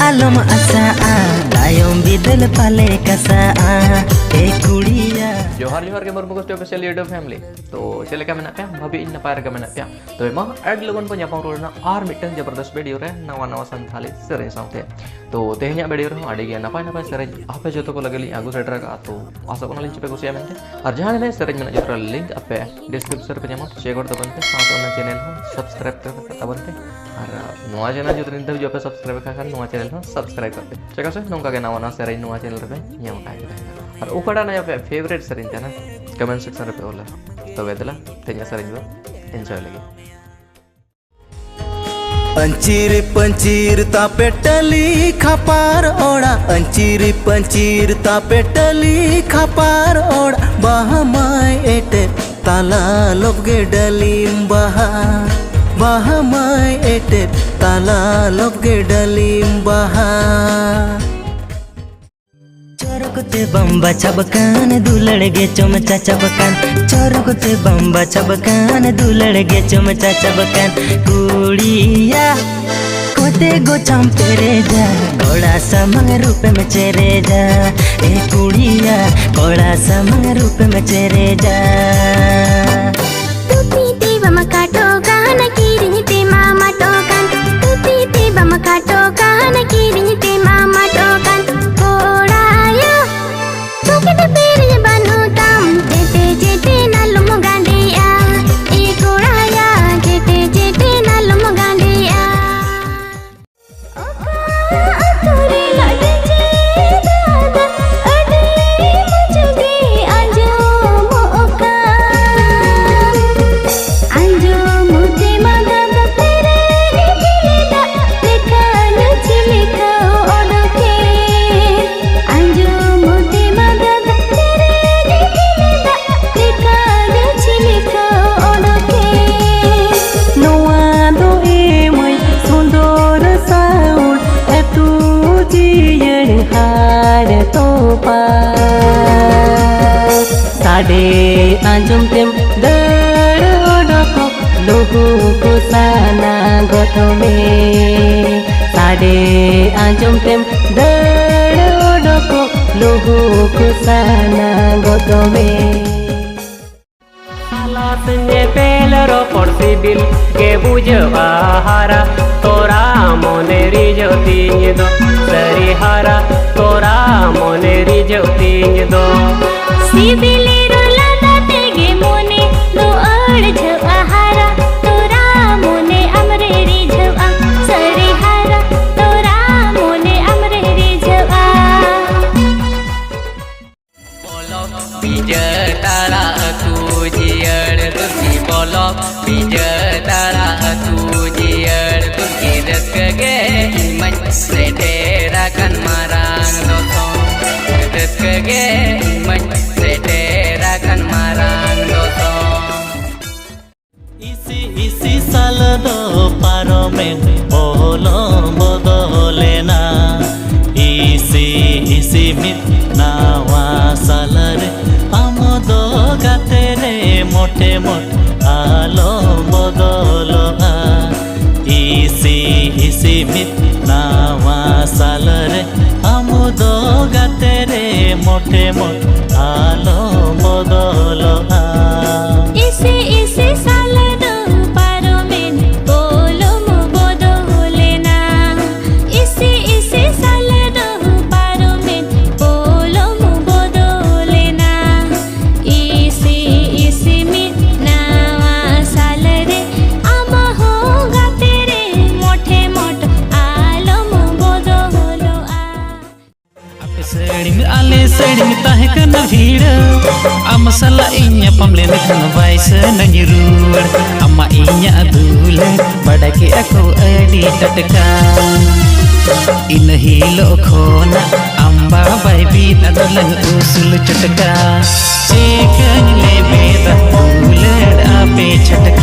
आलम आसा तायम बिदल पाले कसा ए कुड़िया जोहार जोहार के मरमुगो स्पेशल यूट्यूब फैमिली तो चले का मेना पे भाभी इन नपाय का मेना पे तो एमा एड लगन को न्यापाम रोना आर मिटन जबरदस्त वीडियो रे नवा नवा संथाली सरे साथे तो तेहnya वीडियो रे आडी गे नपाय नपाय सरे आपे जतो को लगली आगु सेटर का तो आशा को लिंक पे कुसिया मेनते और जहां ने सरे मेना जतरा लिंक आपे डिस्क्रिप्शन पे न्यामा चेक कर तबनते साथ में चैनल हो सब्सक्राइब कर तबनते और नवा चैनल जो दिन जो पे सब्सक्राइब का नवा चैनल हो सब्सक्राइब करते चेक से नोका के नवा सरे नवा चैनल रे न्यामा का और उकड़ा ना पे फेवरेट सरे ना कमेंट सेक्शन रे पे होला तो वेदला तेnya सरे जो एंजॉय लगे अंचीर पंचीर तापेटली खापार ओड़ा अंचीर पंचीर तापेटली खापार ओड़ा बाहमाय एटे ताला लोगे डलीम बाहमाय एटे ताला लोगे डलीम बाहा चोरकुते बम्बा छबकान दुलड़ गे चमचा चबकान चोरकुते बम्बा छबकान दुलड़ गे चमचा चबकान कुड़िया कोते गो चंपेरे जा कोड़ा समंग रूप में चेरे जा ए कुड़िया कोड़ा समंग रूप में चेरे जा तुती ती बम काटो गान कीरिं ते मामा टोकन तुती ती बम काटो गान कीरिं ते मामा token Kita pilih banu tam, jete nalum gandia, ikuraya jete nalum gandia. Aturi lagi jeda, adi mujhe anjo moka, anjo mujhe madad tere dilida, dekha nuchile ka odoke, anjo mujhe madad साडे आंजुम तेम दर ओडको लोगो को साना go to में साडे आंजुम तेम दर ओडको लोगो को साना go to में Sanjay पेलरो पड़सी bill के बुझवा हारा तोरा मोने रिजो तीन दो सरी हारा तोरा मोने रिजो तीन दो सिबिले रोला दाते गे मोने दो अड़ झवा हारा तोरा मोने अमरे रिझवा सरी हारा तोरा मोने अमरे रिझवा बोलो बीजे तारा तू जियड़ तुकी बोलो बीजे तारा तू जियड़ तुकी रख गे मन से तेरा कन मारांग दोतो रख गे मन से तेरा कन मारांग दोतो इसी साल दो पारो में बोलो बदलेना इसी मित नावा साल रे आमदो गाते रे मोटे मोट आलो बदलो इसी मित नावा साल रे आमदो गाते रे मोटे मोट आलो बदलो इसे साल दो पारो में बोलो मो बदलेना इसे साल दो पारो में बोलो मो बदलेना इसे में नावा साल रे आम होगा तेरे मोटे मोट आलो मो बदलो आले सेड़ी ताहे कन भीड़ आम सला इन्या पमले नखन वाइस नंगी रूड़ अम्मा इन्या दूल बड़ा के अको अडी टटका इन हीलो खोना अम्बा बाई बीत अदलन उसल चटका चेकन ले बेदा दूलड़ आपे छटका